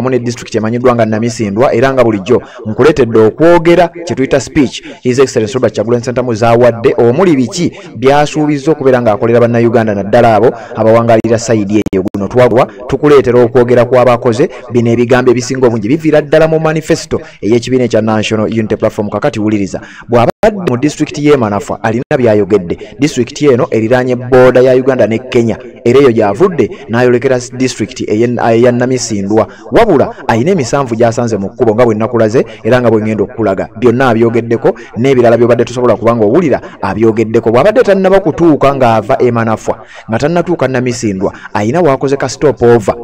wamu ne district emanyiddwa nga Namisindwa era nga bulijjo nkuleetedde okwogera kye tuyita speech His Excellency Robert Kyagulanyi Ssentamu zaawadde omuli biki byasuubizza okubeera ng'akolera bannayuganda naddala abo abawangalira sayidi eyo. Guno twagwa tukuleetera okwogera kw'abakoze bino ebigambo ebisinga obungi biviira ddala mu manifesto ey'ekibiina ekya National Unity Platform. Kakati wuliriza bw'abadde mu district y'e Manafwa alina byayogedde. District eno eriraanye booda ya Uganda ne Kenya era eyo gy'avudde n'ayolekera district eya Namisindwa wabula ayina emisanvu gy'asanze mu kkubo nga bwe nnakulaze era nga bwe ngenda okukulaga byonna abyogeddeko n'ebirala byobadde tosobola kubanga owulira abyogeddeko. Bw'abadde tannaba kutuuka ng'ava e Manafwa nga tannatuuka Namisindwa ayina waakoze ka stop over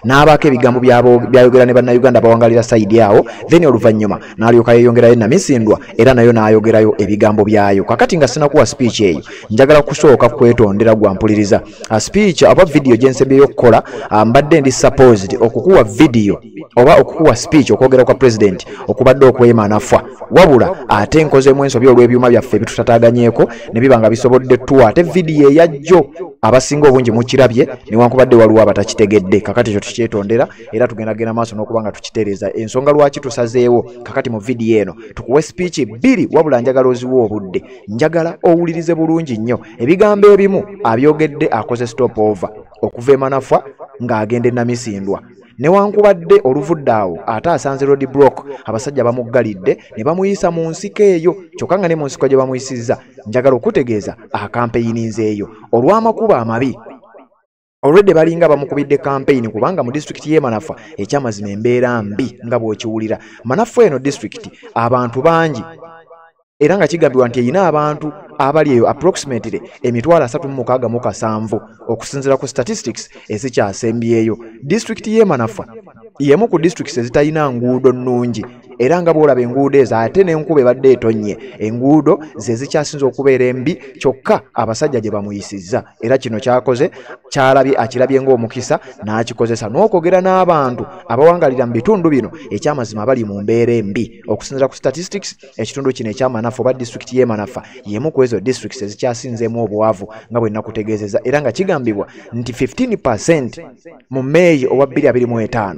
n'abaako ebigambo byayogera ne bannayuganda bawangalira sayidi awo then oluvannyuma n'alyoka yeeyongerayo Namisindwa era nayo n'ayogerayo ebigambo byayo. Kakati nga sinakuwa speech eyo njagala kusooka kwetondera gwampuliriza speech oba video gyensembyeyo okukola mbadde ndi supposed okukuwa video oba okukuwa speech okwogera kwa president okubadde okw'e Manafwa wabula ate nkozemu ensobi olw'ebyuma byaffe bitutataganyeeko ne biba nga bisobodde tuwa ate video eyajjo abasinga obungi mukirabye newankubadde waliwo abatakitegedde. Kakati ekyo tukyetondera era tugendagenda maaso n'okuba nga tukitereeza ensonga lwaki tusazeewo kakati mu video eno tukuwe speech bbiri wabula njagala oziwa obudde njagala owulirize bulungi nnyo ebigambo ebimu abyogedde akoze stop over okuva e Manafwa ng'agenda e Namisindwa newankubadde oluvudde awo ate asanze road block abasajja bamuggalidde ne bamuyisa mu nsiko eyo kyokka nga ne mu nsiko gye bamuyisizza njagala okutegeeza akampeyinizeeyo olw'amakubo amabi already balinga bamukubidde campaign kubanga mu district y'e Manafwa ekyamazima embeera mbi nga bw'okiwulira. Manafwa eno district abantu bangi era nga kigambibwa nti eyina abantu abali eyo approximately 367 okusinziira ku statistics ezikyasembyeyo. District y'e Manafwa yemu ku districts ezitayina nguudo nnungi era nga bw'olaba enguudo ezo ate n'enkuba ebadde etonye enguudo ze zikyasinza okubeera embi kyokka abasajja gye bamuyisizza era kino kyakoze akirabye ng'omukisa n'akikozesa n'okwogera n'abantu abawangalira mu bitundu bino ekyamazima bali mu mbeera embi. Okusinziira ku statistics ekitundu kino ekya Manafwa oba district y'e Manafwa yemu ku ezo districts ezikyasinzeemu obwavu nga bwe nakutegeezeza era nga kigambibwa nti 15% mu May owa 2025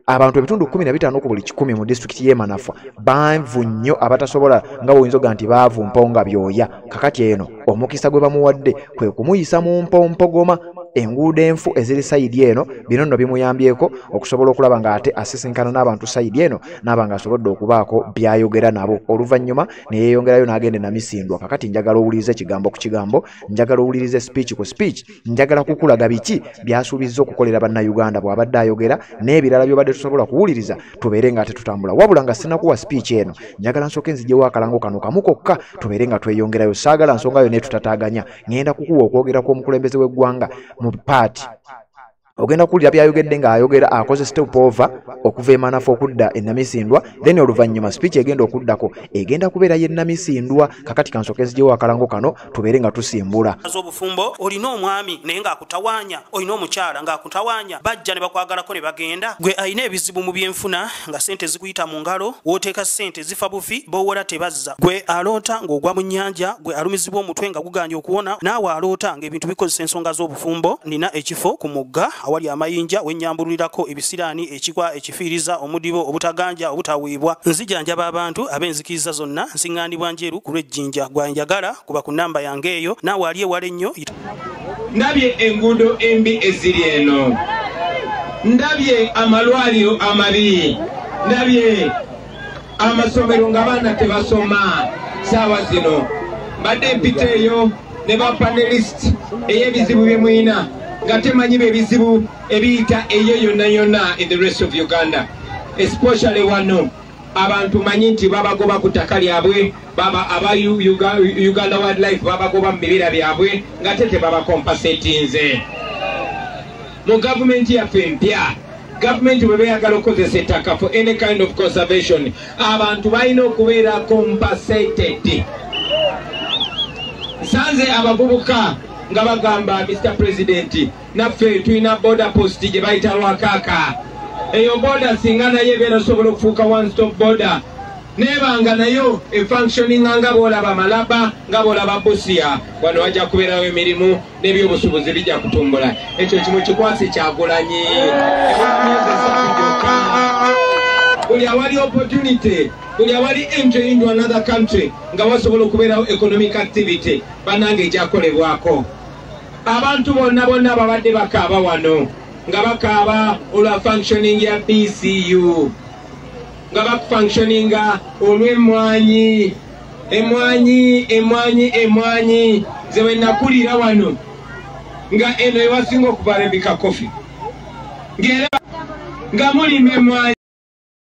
abantu ebitundu 15 ku buli 100 mu district y'e Manafwa banvu nnyo abatasobola nga bw'oyinza oga nti baavu mponga byoya. Kakati eno omukisa gwe bamuwadde kwe kumuyisa mu mpompogoma enguudo enfu eziri sayidi eno bino nno bimuyambyeko okusobola okulaba nga ate asisinkana n'abantu sayidi eno n'aba nga asobodde okubaako byayogera nabo. Oluvannyuma ne yeeyongerayo n'agenda e Namisindwa. Kakati njagala owulirize kigambo ku kigambo, njagala owulirize speech ku speech, njagala kukulaga biki byasuubizza okukolera bannayuganda bw'abadde ayogera n'ebirala by'obadde tusobola kuwuliriza tubeere nga ate tutambula wabula nga sinakuwa speech eno njagala nsooke nzijewo akalango kano kamu kokka tubeere nga tweyongerayo. Saagala nsonga yo netutataaganya ngenda kukuwa okwogera kw'omukulembeze w'eggwanga mu party ogenda kuwulira byayogedde ng'ayogera akoze step over okuva e Manafwa okudda e Namisindwa then oluvannyuma speech egenda okuddako egenda kubeera ye Namisindwa. Kakati kansooke nzijewo akalango kano tubeere nga tusimbula. Obufumbo olina omwami naye ng'akutawaanya olina omukyala ng'akutawaanya bajja ne bakwagalako ne bagenda gwe ayina ebizibu mu byenfuna nga sente zikuyita mu ngalo wooteeka sente zifa bufi boowola tebazza gwe aloota ng'ogwa mu nnyanja gwe alumizibwa omutwe nga guganja okuwona naawe aloota ng'ebintu bikozesa ensonga z'obufumbo. Nina ekifo ku mugga awali amayinja wennyambululirako ebisiraani ekikwa ekifiiriza omudibo obutaganja obutaweebwa nzijanjaba abantu ab'enzikiriza zonna nsiŋŋaanibwa njeru ku lw'ejjinja gwanjagala kuba ku nnamba yange eyo naawe ali ewala ennyo. Ndabye enguudo embi eziri eno, ndabye amalwaliro amabi, ndabye amasomero ng'abaana tebasoma saawa zino. Mbadde mpita eyo ne ba panelist ey'ebizibu bye muyina nga temanyi bebizibu ebiyita eyo yonna yonna in the rest of Uganda, especially wano abantu manyi nti babagoba ku ttaka lyabwe baba aba Uganda Wildlife babagoba mu bibira byabwe nga tebabakompensatinze. Mu gavumenti yaffe empya gavumenti bwe beeyagala okukozesa ettaka for any kind of conservation abantu balina okubeera compensated. Nsanze abavubuka nga bagamba Mr. President naffe tulina border post gye bayita Lwakaka. Eyo border singa nayo ebeera sobola okufuuka one stop border nebanga nayo efunctioning nga boolaba Malaba nga boolaba Busia wano wajja kubeerawo emirimu n'ebyobusubuzi bijja kutumbula. Ekyo kimu kikwasi Kyagulanyi. buli awali opportunity, buli awali entry into another country nga wasobola okubeerawo economic activity bannange ekyakolebwako. Abantu bonna babadde bakaaba wano nga bakaaba olwa functioning ya BCU, nga bakufunctioninga olw'emmwanyi emwanyi ze bwe nakulira wano nga eno ewasinga okuva Rebecca Coffee ng'era nga mulima emmwanyi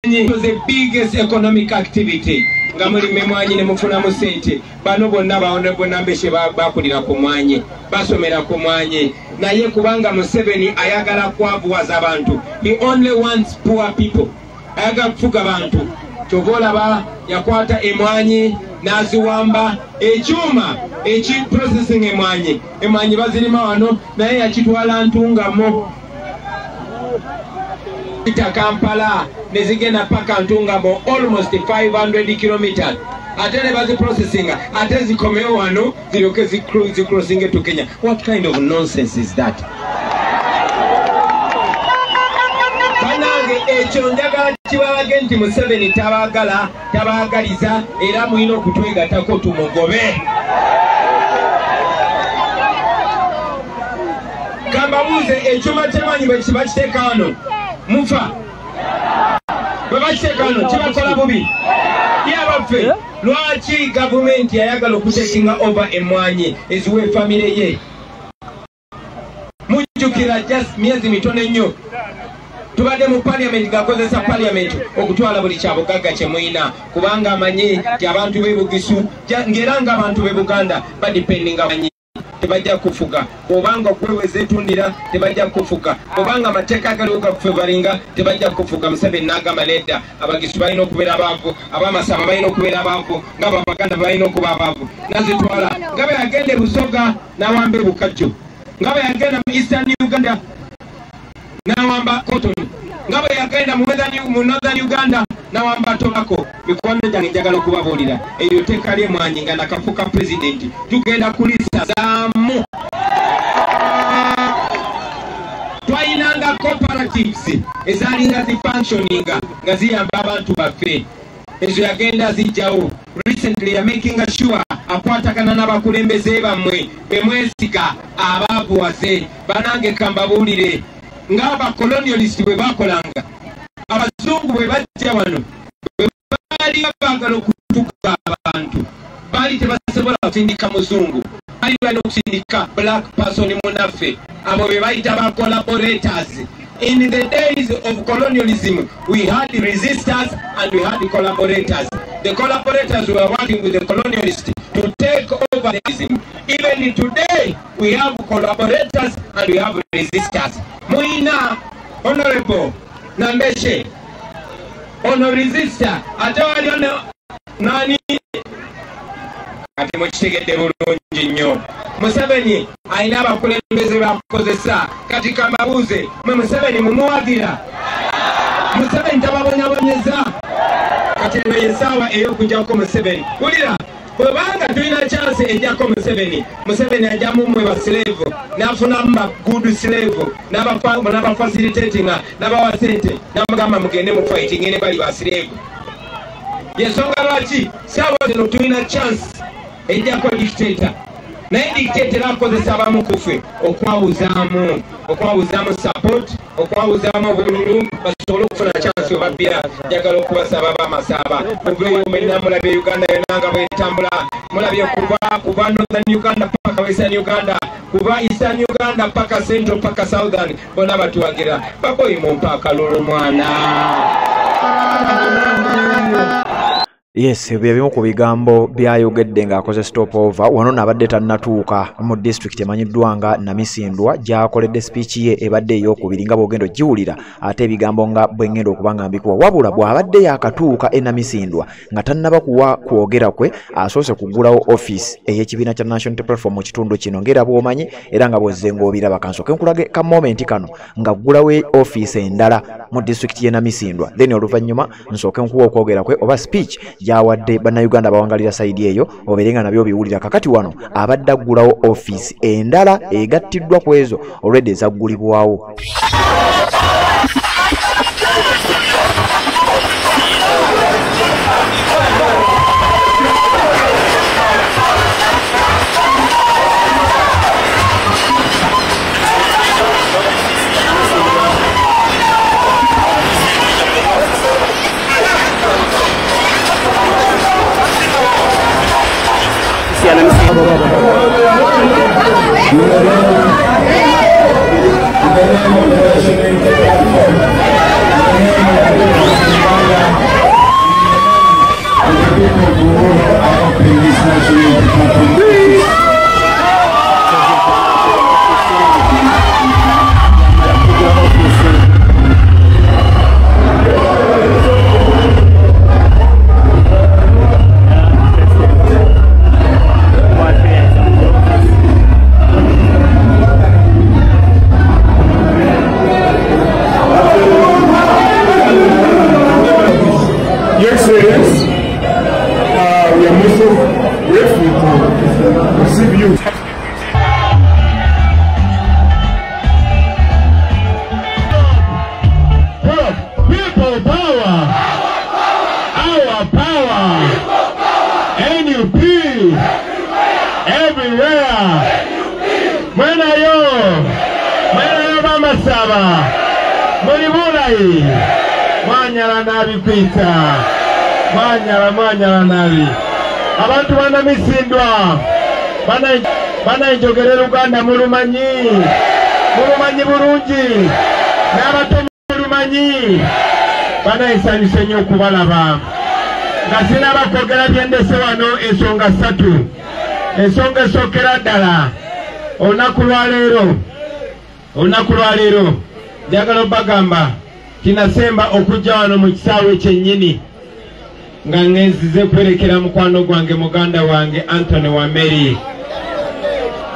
the biggest economic activity nga mulima emmwanyi ne mufunamu ssente. Bano bonna bonna mbeshe bakulira ku mwanyi, basomera ku mwanyi, naye kubanga Museveni ayagala kwavuwaza abantu. He only wants poor people, ayagala kufuga bantu. Kyova olaba yakwata emmwanyi n'aziwamba ekyuma processing emmwanyi bazirima wano, naye yakitwala Ntungamo Kampala nezigenda paka Ntungamo almost 500 kilometers. Ate ne bazi processing ate zikomewo wano ziroke zicrossing to Kenya. What kind of nonsense is that? Banange ekyo njagala kibalage nti Museveni tabaagaliza era mulina okutwegatako tumugobe. Kambabuuze ekyuma ky'emmwanyi bwe bakiteeka wano mufa, bwe bakiteeka wano kibakola bubi yabaffe. Lwaki gavumenti yayagala okutekinga over emmwanyi eziwa efamire ye? Mujjukira just myezi mitono ennyo tubadde mu parliament gakozesa parliament okutwala buli kyabugagga kye muyina, kubanga amanyi nti abantu b'e Bugisu ng'era ng'abantu b'e Buganda badipendinga manyi tebajja kufuga, obanga okweweza etundira tebajja kufuga, obanga amateeka agaliwo gafevaringa tebajja kufuga. Museveni n'agamba nedda, Abagisu balina okubeera abaavu, Abamasaba balina okubeera abaavu, ng'Abamaganda balina okuba abaavu. Nazitwala nga bwe yagenda e Busoga n'awamba e Bukajjo, nga bwe yagenda mu Eastern Uganda n'awamba Cotton, nga bwe yagenda mu Northern Uganda n'awamba Tobacco. Mikwano gyange njagala okubabuulira eryo tteeka ly'emmwanyi nga nakafuuka pulezidenti tugenda kulisazaamu. Twalinanga cooperatives ezaalinga zifunctioninga nga ziyamba abantu baffe, ezo yagenda zijjawo. Recently ya making sure akwatagana n'abakulembeze bammwe be mwesiga abaavuwaze. Banange kambabuulire ng'abakolonialist bwe bakolanga, abazungu bwe bajja wano bwe baali baagala okutuka abantu baali tebasobola kusindika muzungu, baali balina okusindika black person munaffe, abo be bayita ba collaborators. In the days of colonialism we had resistors and we had collaborators. The collaborators were working with the colonialists to take over the regime. Even today we have collaborators and we have resistors. Muina Honorable Nambeshe ono resistor ate wali ono nani ate mukitegedde bulungi nnyo. Museveni alina abakulembeze bakozesa. Kati kambabuuze mwe Museveni mumuwagira? Museveni tababonyabonyeza? Kati eno yensaawa ey'okujjako Museveni. Wulira, bwebanga tulina chance ejjako Museveni ajjamu mmwe baslave n'afunamu ba good slave n'abafacilitatinga n'abawa ssente n'amugamba mugende mu fighting ne bali baslave. Yensonga lwaki saawa zino tulina chance ejjako dictator, naye dictator akozesa abamu kuffe okwawuzaamu support, okwawuzaamu obululu basobole okufuna chance obabbira. Njagala okubasaba Bamasaba muveeyo mwenna mulabye Uganda yonna nga bwetambula, mulabye kuva Northern Uganda paka Western Uganda, kuva Eastern Uganda paka Central paka Southern, bonna batuwagira bakoyi mu mpaka lolo mwana. Yes, ebimu ku bigambo byayogedde ng'akoze stopover wano n'abadde tannatuuka mu district emanyiddwa nga Namisindwa gy'akoledde speech ye ebadde ey'okubiri nga bw'ogenda ogiwulira ate ebigambo nga bwe ngenda okuba nga mbikuwa. Wabula bw'abadde yaakatuuka e Namisindwa nga tannaba kuwa kwogera kwe asoose kuggulawo office ey'ekibiina kya National Platform mu kitundu kino ng'era bw'omanyi era nga bw'ozze ng'obiraba. Kansooke nkulage ka moment kano nga ggulawo office endala mu district y'e Namisindwa, then oluvannyuma nsooke nkuwa okwogera kwe oba speech gyawadde bannayuganda bawangalira sayidi eyo obeerenga nabyo biwulira. Kakati wano abadde aggulawo office endala egattiddwa ku ezo olwedde ezaggulibwawo. Mwanyala nabi abantu bana misindwa bana enjogerera Uganda mulumanyi bulungi n'abato mulumanyi bana esanyusa nnyo okubalaba nga sinaba kwogera byendese wano ensonga 3. Ensonga esookera ddala olunaku lwa leero njagala obbagamba kinasemba okujja wano mu kisaawe kyennyini nga ngenzize kwerekera mukwano gwange muganda wange Anthony Wameri.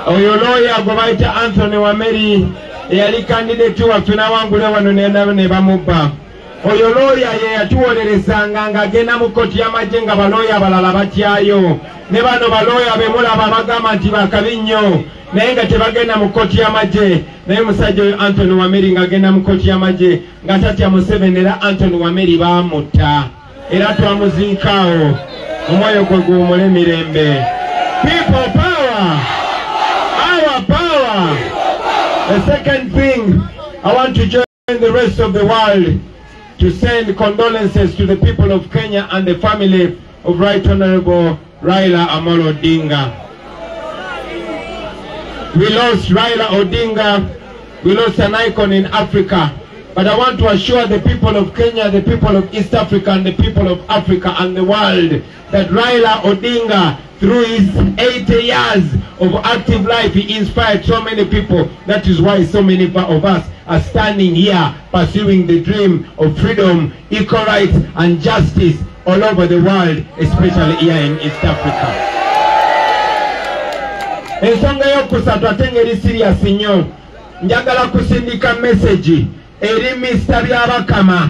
Oyo lawyer gwe bayita Anthony Wameri eyali candidate waffe n'awangula wano ne bamubba. Oyo lawyer ye yatuwolerezanga ng'agenda mu kkooti y'amagye nga balooya abalala batyayo. Ne bano balooya be mulaba bagamba nti bakabi nnyo naye nga tebagenda mu kkooti y'amagye. Naye musajja oyo Anthony Wameri ng'agenda mu kkooti y'amagye nga tatya Museveni era Anthony Wameri baamutta. Era twamuziikaawo omwoyo gwe guwumule mirembe. People power! Our power! The second thing, I want to join the rest of the world to send condolences to the people of Kenya and the family of Right Honorable Raila Amolo Odinga. We lost Raila Odinga, we lost an icon in Africa. But I want to assure the people of Kenya, the people of East Africa, and the people of Africa and the world that Raila Odinga, through his 80 years of active life, he inspired so many people. That is why so many of us are standing here pursuing the dream of freedom, equal rights, and justice all over the world, especially here in East Africa. Ensonga y'okusatu ate ngeri serious nnyo, njagala kusindika message eri Mr. Byabakama,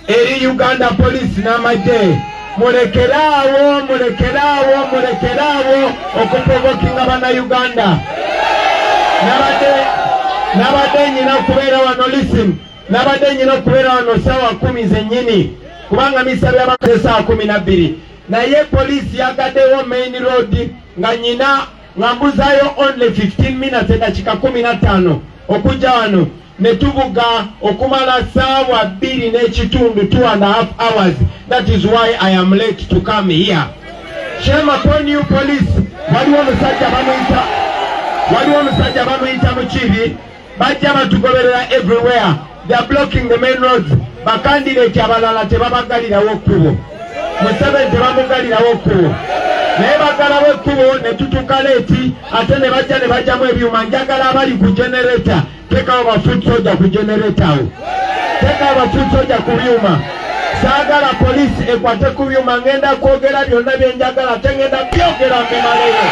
eri Uganda Police n'amagye, mulekeraawo okuprovokinga bana Uganda. Nabadde nyina okubeera wano, listen, nabadde nyina okubeera wano ssaawa 10 zennyini kubanga Mr. Byabakama ssaawa 12, naye police yagaddewo main road nga nyina ngambuzaayo only 15 minutes edakika 15 okujja wano. Netubuga okumala ssaawa 2 n'ekitundu 2.5 hours. That is why I am late to come here. Shame upon you police. Waliwo omusajja bamuyita Mukibi, bajja batugoberera everywhere. They are blocking the main roads. Bakandidate abalala tebabagalirawo kkubo. Museveni tebamugalirawo kkubo. Naye bagalawo ekkubo ne tutuuka leeti ate ne bajjamu ebyuma. Njagala abali ku generator, tekawo ba foot soldier ku generator. Tekawo ba foot soldier ku byuma. Saagala police ekwate ku byuma, ngenda kwogera byonna bye njagala, tengenda byogera mbimaleyo.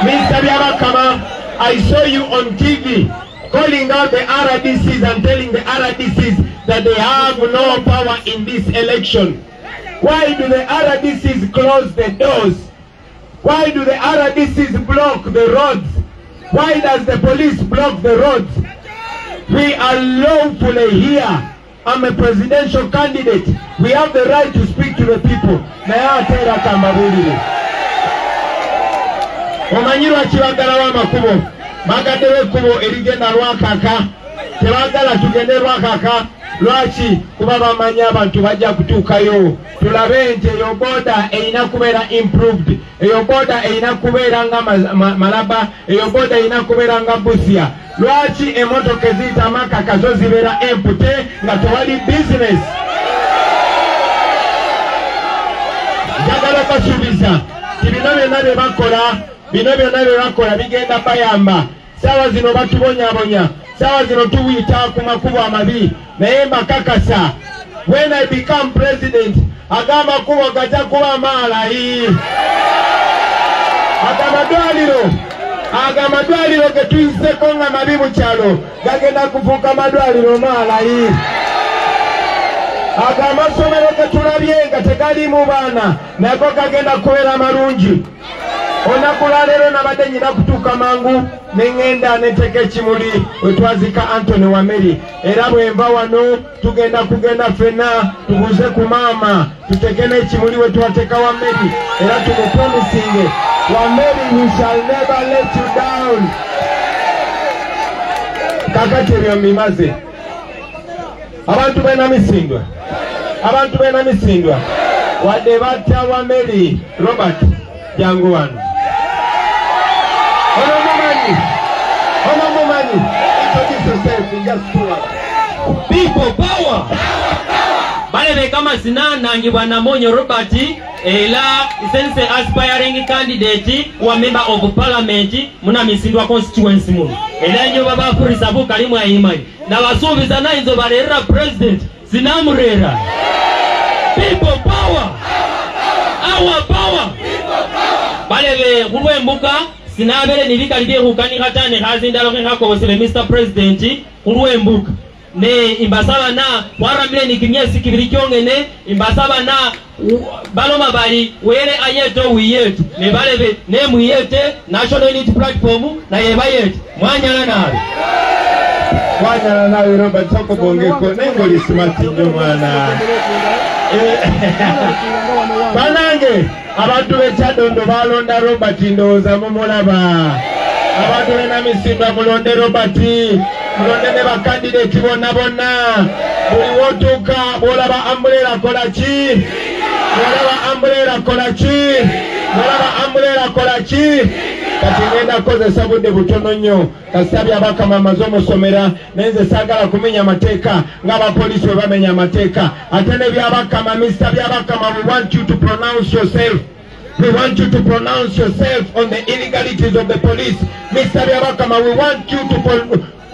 Mr. Byabakama, I saw you on TV calling out the RDCs and telling the RDCs that they have no power in this election. Why do the RDCs close the doors? Why do the RDCs block the roads? Why does the police block the roads? We are lawfully here. I'm a presidential candidate. We have the right to speak to the people. Omanyirwa kibagala w'amakubo bagaddewo ekkubo erigenda Lwakaka, tebagala tugende Lwakaka, lwaki kuba bamanyi abantu bajja kutuukayo tulabe nti eyo boda erina kubeera improved eyo boda erina kubeera nga Malaba eyo boda erina kubeera nga Busia lwaki emmotoka eziyita Amakaka zo zibeera empty nga tewali business njagala basuubiza ti bino byonna bye bakola bigenda bayamba sawa zino batubonyabonya sawa zino tuwita ku makubo amabi naye mbakakasa when I become president agamba kubo gajja kuba malayi amadwaliro ge tuyiseko nga mabi mu kyalo gagenda kufuuka madwaliro malayi amasomero ge tulabye nga tegalimu baana nago gagenda kubeera malungi onakulaleero nabadde nyina kutuuka mangu neŋŋenda neteeka ekimuli wetwazika Anthony Wameri era bwemba wano tugenda ffenna tubuuze ku maama tuteeke n'ekimuli wetwateeka Wameri era tumupromisinge Wameri we shall never let you down. Kakati ebyo mbimaze abantu beena misindwa wadde batta Wameri Robert jangu wano Ono mumanyi introduce yourself in just 2 hours. People power balebe kama sinanangibwa Namonyo Robert era sense aspiring candidate wa member of parliament muna misindwa constituency muno era nyo baba kurisa bukalimu ayimanyi nabasuubiza nayizo balera president sinamurera. People power our power balebe kulwembuka sinabere nibikalibye kukani katane kazindalo nkakobosele Mr President kulwembuka ne imbasaba na waramile nikimyesi kibiri kyongene imbasaba na baloma bali were ayeto wiyetu ne balebe ne muyete national unity platform na yebayete mwanyala nawe Robert Sokobongeko nengoli smart nyo mwana banange abantu bechadondo balonda Robert ndowooza mumulaba abantu bena misindwa mulonde Robert mulonde ne bakandidate bonna buli wotuuka bwolaba ambulera kola ki kati ngenda kozesa budde butono nnyo kasabye abakama amaze omusomera nenze saagala kumenya amateeka ng'abapoliisi bwe bamenya amateeka ate ne byabakama Mr. Byabakama we want you to pronounce yourself. We want you to pronounce yourself on the illegalities of the police. Mr. Byabakama, we want you to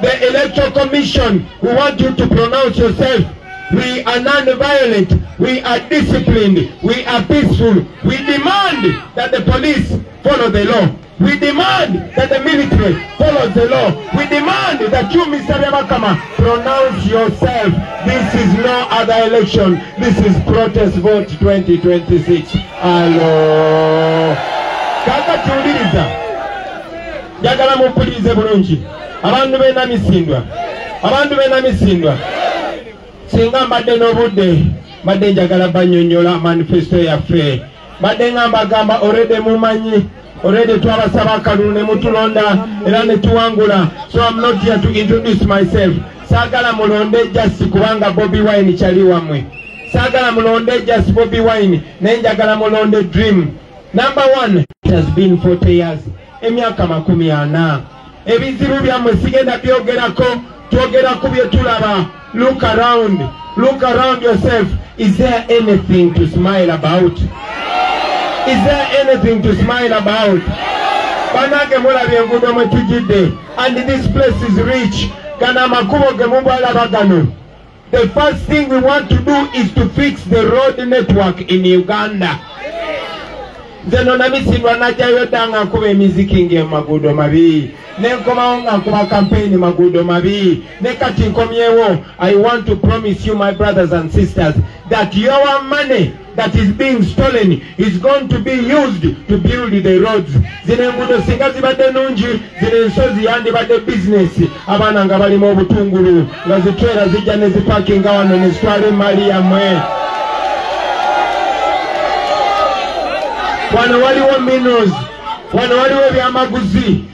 the Electoral Commission, we want you to pronounce yourself. We are non-violent, we are disciplined, we are peaceful. We demand that the police follow the law. We demand that the military follows the law. We demand that you, Mr. Byabakama, pronounce yourself. This is no other election. This is protest vote 2026. Hello. Kaka tuuliriza. Jagala mupulirize bulungi. Abantu bena misindwa. Singa mbadde n'obudde mbadde njagala bannyonnyola manifesto yaffe. Mbadde ngamba gamba already mumanyi. Already twabasaba akalulu ne mutulonda era ne tuwangula. So I'm not here to introduce myself. Saagala mulonde just kubanga Bobi Wine kyali wamwe. Saagala mulonde just Bobi Wine naye njagala mulonde dream. Number 1, it has been 40 years. Emyaka 40. Ebizibu byammwe sigenda byogerako, twogerako bye tulaba. Look around yourself. Is there anything to smile about? Banage mulabye enguudo mwe tujidde, and this place is rich. Gana makubo ge mubala gano. The first thing we want to do is to fix the road network in Uganda. Zeno na misindwa najayo danga kuba emiziki nge magudo mabi. Nenkomawo nga kuba campaign magudo mabi. Nekati nkomyewo, I want to promise you, my brothers and sisters, that your money that is being stolen is going to be used to build the roads. Zine ngudo singa zibadde nungi, zine ensozi yandibadde business. Abaana nga balimu obutungulu, nga zitwera zijja ne ziparkinga wano ne zitwala emmali yammwe. Wano waliwo minerals, wano waliwo ebyamaguzi.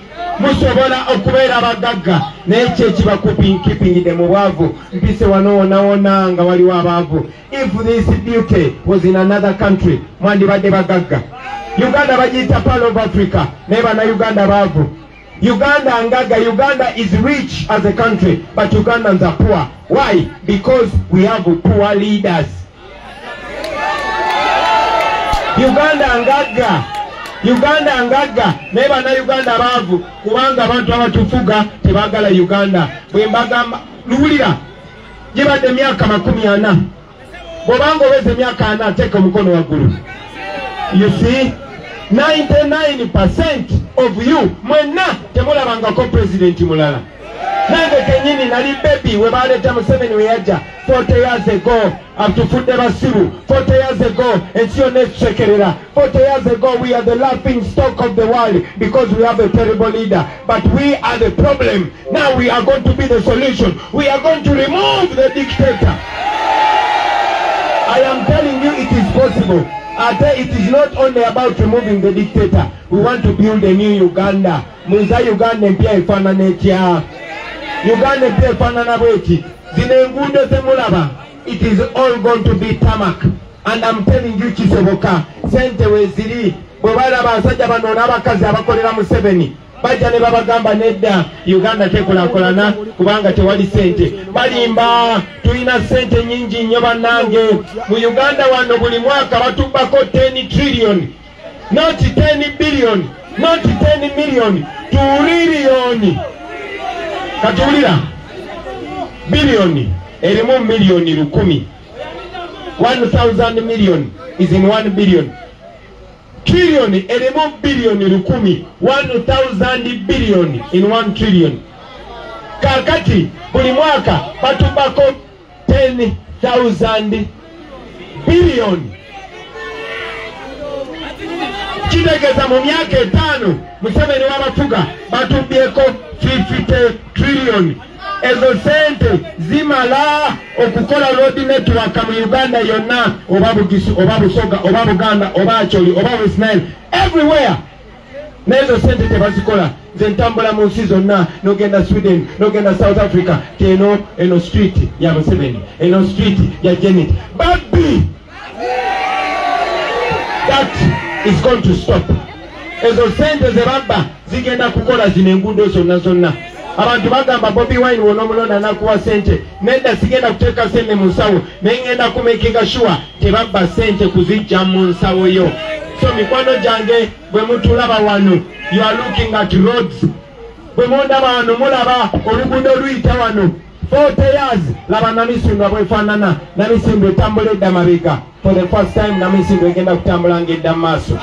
musobola okubeera abagagga naye kyekiba kipingidde mu bwavu mpise wano wona nga waliwo abaavu. If this beauty was in another country mwandibadde bagagga. Uganda bagiyita Pearl of Africa naye bannayuganda baavu. Uganda ngaga. Uganda is rich as a country but Ugandans are poor. Why? Because we have poor leaders. Uganda ngaga naye bannayuganda baavu kubanga abantu abatufuga tebaagala Uganda. Bwe mbagamba luwulira gibadde emyaka 40 bw'obanga obeze emyaka 4 teeka omukono waggulu. You see 99% of you mwenna temulabangako president mulala. Nange kenyini nali baby we baleeta Museveni we yajja 40 years ago atufudde basiru. 40 years ago ensi yonna etusekerera. 40 years ago we are the laughing stock of the world because we have a terrible leader. But we are the problem. Now we are going to be the solution. We are going to remove the dictator. I am telling you it is possible. It is not only about removing the dictator. We want to build a new Uganda. Muza Uganda empya efaanana etya. Uganda empya efaanana bweki. Zino enguudo zemulaba. It is all going to be tarmac. And I'm telling you kisoboka. Sente weziri. Bwe balaba abasajja bano n'abakazi abakolera Museveni. Bajja ne babagamba nedda Uganda tekulaakulana kubanga tewali sente. Balimba tulina sente nyingi nnyo bannange. Mu Uganda wano buli mwaka batubbako 10 trillion. Not 10 billion. Not 10 million. Tulirioni. Katulira. Bilioni. Erimu milioni 1000. 1,000 million is in 1 billion. Trillion, erimu billion 10. 1,000 billion in 1 trillion. Kakati, buli mwaka batubako 10,000 billion. Kitegeza mu myaka 5, Museveni wabafuga batubyeko 50 trillion. Ezo sente zimala okukola road network mu Uganda yonna oba Bugisu oba Busoga oba Buganda oba Acholi oba West Nile everywhere. Nezo sente tebazikola. Nze ntambula mu nsi zonna nogenda Sweden nogenda South Africa teno eno street ya Museveni eno street ya Janet Babi. That is going to stop. Ezo sente zebaba zigenda kukola zino enguudo zonna. Abantu bagamba Bobi Wine wono mulonda nakuwa sente nenda sigenda kuteeka sente mu nsawo nengenda kumakinga sure tebabba sente kuzijja mu nsawo yo. So mikwano jange bwe mutulaba wano you are looking at roads. Bwe mondaba wano mulaba oluguudo luyita wano 40 years laba Namisindwa bwefaanana. Namisindwa etambula edda mabega. For the first time Namisindwa egenda kutambula ng'edda maaso.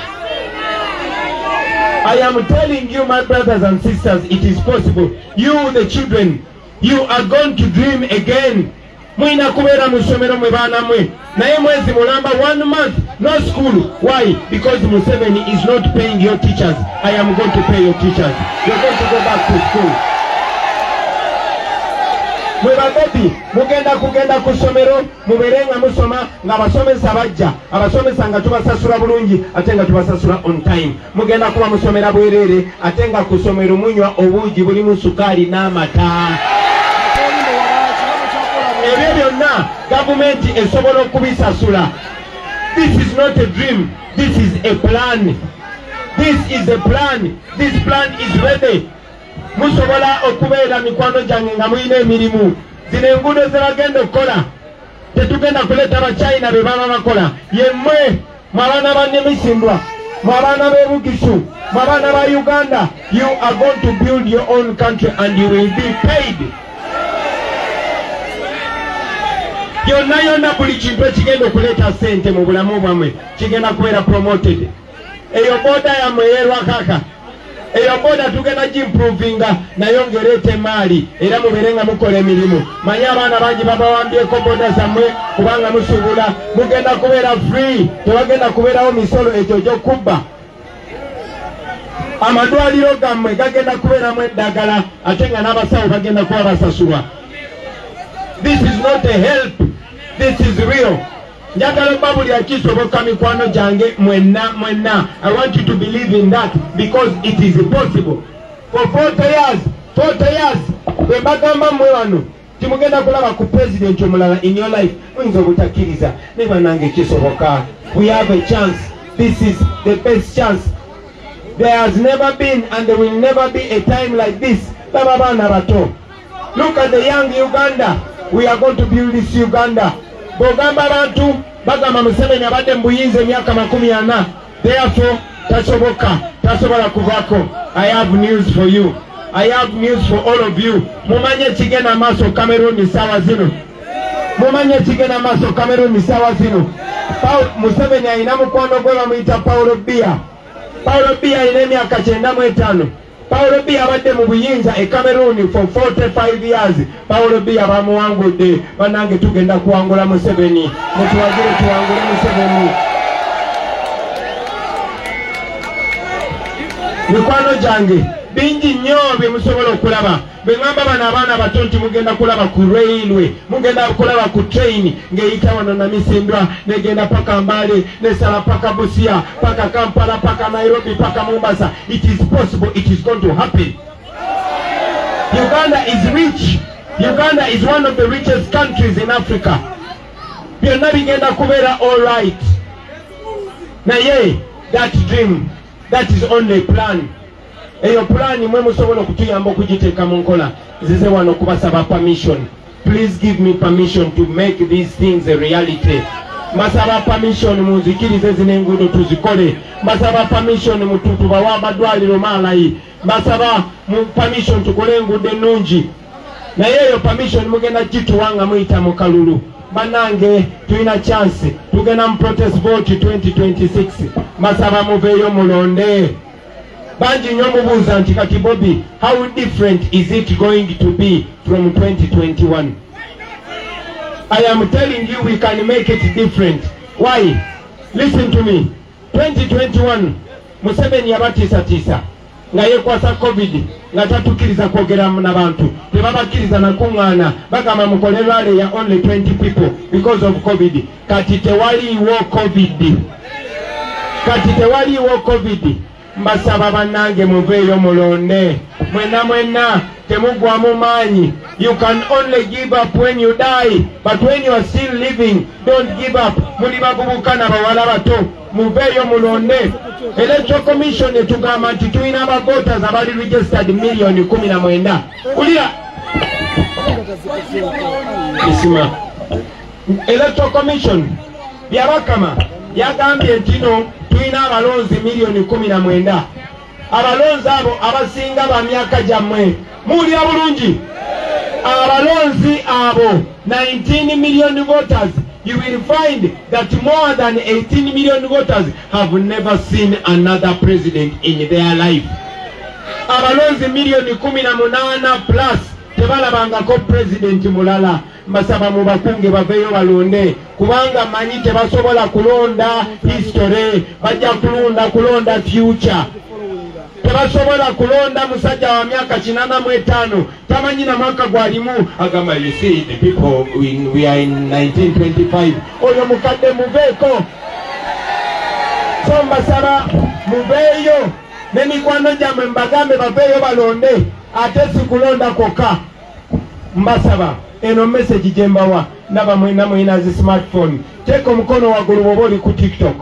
I am telling you, my brothers and sisters, it is possible. You, the children, you are going to dream again. Mwina kubera musomero mwe bana mwe. Naye mwezi mulamba 1 month, no school. Why? Because Museveni is not paying your teachers. I am going to pay your teachers. You're going to go back to school. Mwebagobi, kugenda kusomero, muberenga musoma, nga basomesa bajja. Abasomesa nga tubasasula bulungi, ate nga tubasasula on time. Mugenda kuba musomera bwerere, ate nga kusomero munywa obuugi bulimu sukali n'amata. Ebyo byonna gavumenti esobola okubisasula. This is not a dream. This is a plan. This is a plan. This plan is ready. Musobola okubeera mikwano gyange nga mulina emirimu. Zino enguudo ze bagenda okukola tetugenda kuleeta Abachina be baba bakola. Yemmwe mwabaana ba Namisindwa, mwabaana b'e Bugisu, mwabaana ba Uganda, you are going to build your own country and you will be paid. Yonna buli kintu ekigenda okuleeta sente mu bulamu bwammwe kigenda kubeera promoted. Eyo boda yammwe ey'Erwakaka, eyo boda tugenda gimprovinga nayo ngereete maali era mubeerenga mukola emirimu. Manyi abaana bangi babawambyeko boda zammwe kubanga musuubula. Mugenda kubeera free, tewagenda kubeerawo misolo ekyo gy'okubba. Amadwaliro gammwe gagenda kubeeramu eddagala ate nga n'abasawo bagenda kuba basasulwa. This is not a help. This is real. Njagala babuli akisoboka mikwano gyange mwenna. I want you to believe in that because it is possible. for 40 years bembagamba mmwe wano timugenda kulaba ku president omulala in your life muyinza obutakiriza neba nange kisoboka. We have a chance. This is the best chance. There has never been and there will never be a time like this. Baba bana bato, look at the young Uganda. We are going to build this Uganda. Bogamba bantu bagamba Museveni abadde mbuyinze emyaka 40. Therefore tasobola kuvako. I have news for you. I have news for all of you. Mumanye kigenda maaso Cameroon sawa zino. Mumanye kigenda maaso Cameroon sawa zino. Museveni alina mukwano gwe bamuyita Paulo Biya. Paulo Biya alina emyaka 95. Paulo Biya abadde mu buyinza e Cameroon for 45 years. Paulo Biya bamuwangudde. Banange tugenda kuwangula Museveni. Mutuwagire tuwangule Museveni. Mikwano jange bingi nnyo bye musobola okulaba. Bengamba bana abaana bato nti mugenda kulaba ku railway, mugenda kulaba ku train ng'eyita wano Namisindwa negenda paka Mbale nesala paka Busia paka Kampala paka Nairobi paka Mombasa. It is possible. It is going to happen. Uganda is rich. Uganda is one of the richest countries in Africa. Byonna bigenda kubeera all right. Naye that dream, that is only a plan. Eyo plan mwe musobola okutuyamba okugiteeka mu nkola. Nzize wano kubasaba permission. Please give me permission to make these things a reality. Mbasaba permission munzikirize zino enguudo tuzikole. Mbasaba permission mutubawa amadwaliro malayi. Mbasaba permission tukole enguudo ennungi. Naye eyo permission mugenda gituwanga muyita mu kalulu. Banange tulina chance tugenda mu protest vote 2026. Mbasaba muveeyo mulonde. Banji nyo mubuuza nti kati Bobby, how different is it going to be from 2021? I am telling you we can make it different. Why? Listen to me. 2021 Museveni yabatisa nga yekwasa COVID nga tatukiriza kwogera n'abantu tebabakiriza nakungana bagamba mukole rally ya only 20 people because of COVID. Kati tewaliwo COVID. Mbasaba banange muveeyo mulonde. Mwena temugwamu maanyi. You can only give up when you die, but when you are still living, don't give up. Muli bavubuka na bawala bato muveeyo mulonde. Electoral Commission etugamba nti tulina abavoters abali registered million 19. Ulira isima Electoral Commission byabakama yagambye ntino tulina abalonzi million 19. Abalonzi abo abasinga ba myaka jammwe muulira bulungi. Abalonzi abo 19 million voters. You will find that more than 18 million voters have never seen another president in their life. Abalonzi million 18 plus tebalabangako president mulala. Mbasaba mubakunge baveeyo balonde kubanga manyi tebasobola kulonda history, bajja kulonda future. Tebasobola kulonda musajja wa myaka 85 tamanyi na mwaka gwalimu agamba you see the people we are in 1925. Oyo mukadde muveeko. So mbasaba muveeyo n'emikwano gyammwe mbagambe baveeyo balonde ate si kulonda kwokka. Mbasaba eno message jembawa naba mwina zi smartphone teko mkono waggulu bwoba oli ku TikTok.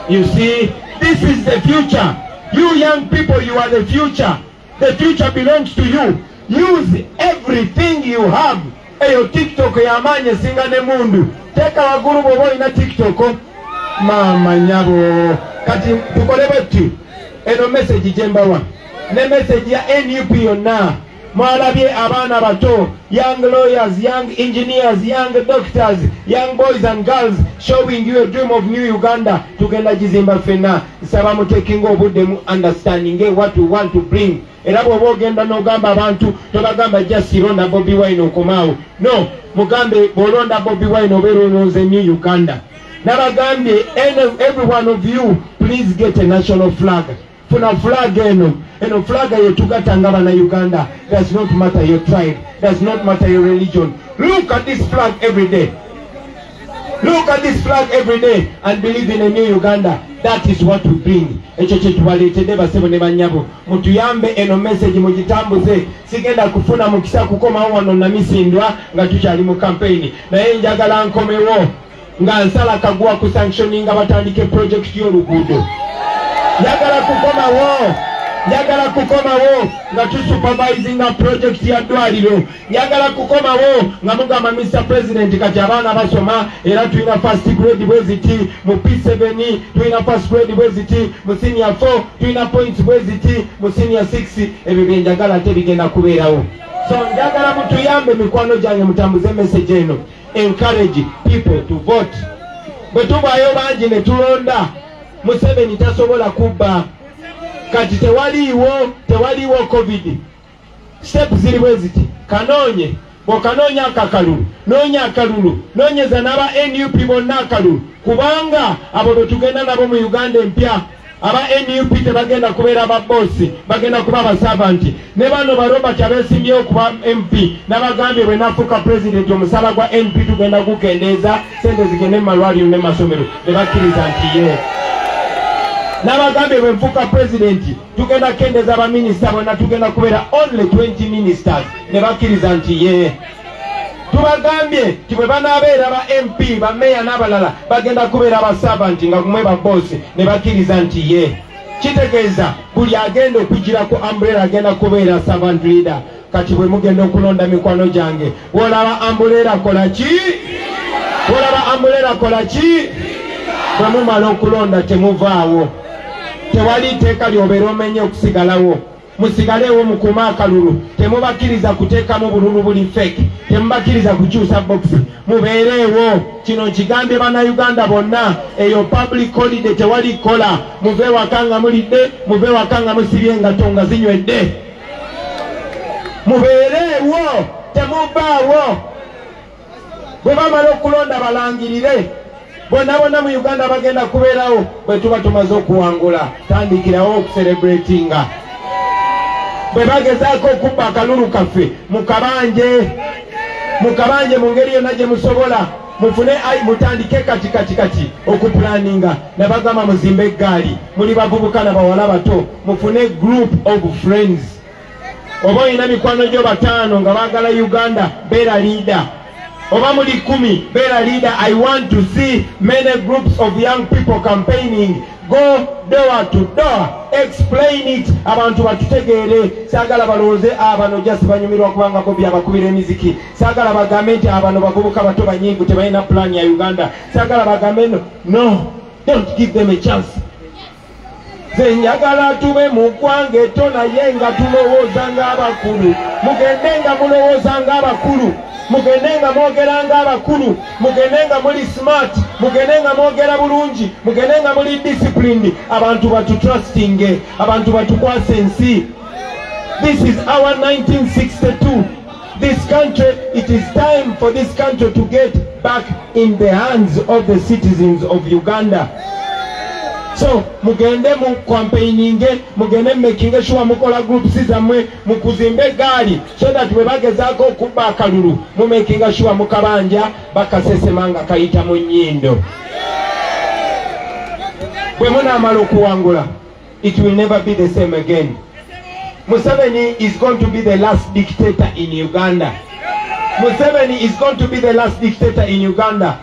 You see, this is the future. You young people, you are the future. The future belongs to you. Use everything you have. Eyo TikTok yamanye singa ne mundu teka waggulu bwoba olina TikTok. Mama nyabo kati tukole bati eno message jembawa ne message ya NUP yonna. Mwalabye abaana bato, young lawyers, young engineers, young doctors, young boys and girls showing you a dream of new Uganda. Tugenda jizimba fena. Saba mutekinga obudde mu understanding what we want to bring. Era bw'oba ogenda n'ogamba abantu tobagamba just ronda Bobi Wine okomaawo. No, mugambe bw'olonda Bobi Wine obeera olonze new Uganda. Nabagambye every one of you please get a national flag. Funa flag eno flag yetugatanga bana Uganda. Does not matter your tribe, does not matter your religion. Look at this flag every day. Look at this flag every day and believe in a new Uganda. That is what we bring. Echo chetubaletedde basebo ne banyabo. Mutuyambe eno message mugitambuze. Sigenda kufuna mukisa kukoma wano na misindwa nga tukyali mu campaign. Naye njagala nkomewo nga nsala kagwa ku sanctioning abatandike project y'oluguudo. Njagala kukomawo nga tusupervising a project ya ddwaliro. Njagala kukomawo nga mugamba Mr. President kati abaana basoma era tulina first grade bweziti mu P7, tulina first grade bweziti mu senior 4, tulina points bweziti mu senior 6. Ebyo bye njagala ate bigenda kubeerawo. So njagala mutuyambe mikwano gyange mutambuze message eno. Encourage people to vote. Bwe tubaayo bangi ne tulonda Museveni tasobola kubba. Kati tewaliwo COVID. Step ziri bweziti. Kanonye. Bokanoonya akakalulu. Noonya akalulu. Noonyeza n'aba NUP bonna akalulu. Kubanga abo be tugenda nabo mu Uganda empya. Aba NUP tebagenda kubeera ababoosi. Bagenda kuba abasavanti. Ne bano ba Robert abeesimbyewo kuba MP. N'abagambye bwe nafuuka president omusala gwa NP tugenda gukendeeza. Sente zigende mu malwaliro ne masomero. Ne bakkiriza nti ye. N'abagambye bwe nfuuka president tugenda kendeza abaminisita bonna tugenda kubeera only 20 ministers. Ne bakkiriza nti ye. Tubagambye tibwe banaabeera ba MP ba meya n'abalala bagenda kubeera abasavanti nga kumwe baboosi. Ne bakkiriza nti ye. Kitegeeza buli agenda okugira ku umbrella agenda kubeera servant leader. Kati bwe mugenda okulonda mikwano gyange olaba umbrella kola ki? Olaba umbrella kola ki? Bwe mumala okulonda temuvaawo. Tewali teeka lyobeera omenye okusigalawo. Musigalewo mukuuma akalulu. Temubakkiriza kuteekamu bululu buli fake. Temubakiriza kukyusa boxi. Mubeereewo. Kino nkigambye bannayuganda bonna. Eyo public holiday tewali kola. Muve waka nga mulidde. Muve waka nga musibye engato nga zinywedde. Mubeereewo. Temubaawo. Bwe bamala okulonda balangirire. Bonna mu Uganda bagenda kubeerawo bwe tuba tumaze okuwangula. Tandikirawo okucelebratinga. Bwe bagezaako okubba akalulu kaffe mukabanje mu ngeri yonna gye musobola. Mufune mutandike kati okupulaninga. Ne bagamba muzimbe eggaali. Muli bavubuka na bawala bato. Mufune group of friends. Oba olina mikwano gyo bataano nga baagala Uganda, beera leader. Oba muli 10, beera leader. I want to see many groups of young people campaigning. Go door to door. Explain it. Abantu batutegeere. Saagala balowooze abano just banyumirwa kubangako byabakubira emiziki. Saagala bagambe nti abano bavubuka bato banyiivu tebalina plan ya Uganda. Saagala bagambe no. Don't give them a chance. Ze njagala tube mu ggwanga etto naye nga tulowooza ng'abakulu. Mugende nga mulowooza ng'abakulu. Mugenenga mwogeranga abakulu. Mugenenga muli smart. Mugenenga mwogera bulungi. Mugenenga muli disciplined. Abantu batu trusting. Abantu batu kwase ensi. This is our 1962. This country, it is time for this country to get back in the hands of the citizens of Uganda. So mugende mu campaigning, mugende making sure mukola groups zamwe mukuzimbe gali so that we bagezaako okubba akalulu mu making sure mukabanja bakasesemanga kayita mu nnyindo. Bwe munaamala okuwangula, it will never be the same again. Museveni is going to be the last dictator in Uganda. Museveni is going to be the last dictator in Uganda.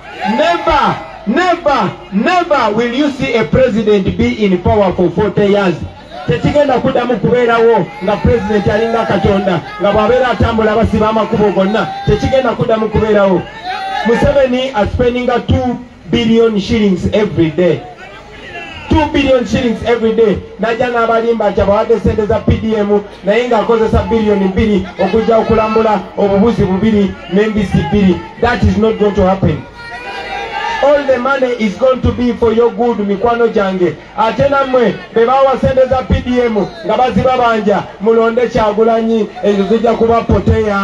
Never will you see a president be in power for 40 years. Tekigenda kuddamu kubeerawo nga president alinga Katonda nga bw'abeera atambula basiba amakubo gonna. Tekigenda kuddamu kubeerawo. Museveni are spending 2 billion shillings every day. 2 billion shillings every day. Najja n'abalimba nti abawadde sente za PDM naye ng'akozesa billion 2 okujja okulambula obubuzi 2 n'embisi 2. That is not going to happen. All the money is going to be for your good, mikwano jange. Ate nammwe bebawa sente za PDM nga baziba banja mulonde Kyagulanyi ezo zijja kubapoteya.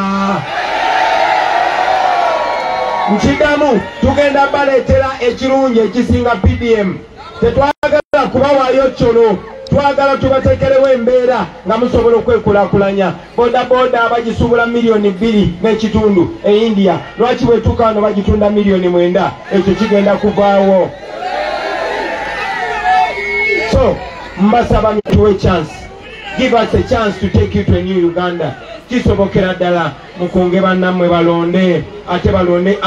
Nkigamu tugenda baleetera ekirungi ekisinga PDM. Tetwagala kubawaayo kyolo. Twagala tubateekerewo embeera nga musobola okwekulaakulanya. Bodaboda abagisuubula miliyoni 2.5 e India. Lwaki bwetuuka wano bagitunda miliyoni 9? Ekyo kigenda kuvaawo. So mbasaba tuwe chance. Give us a chance to take you to a new Uganda. Kisobokera ddala mukunge bannamwe balonde ate balonde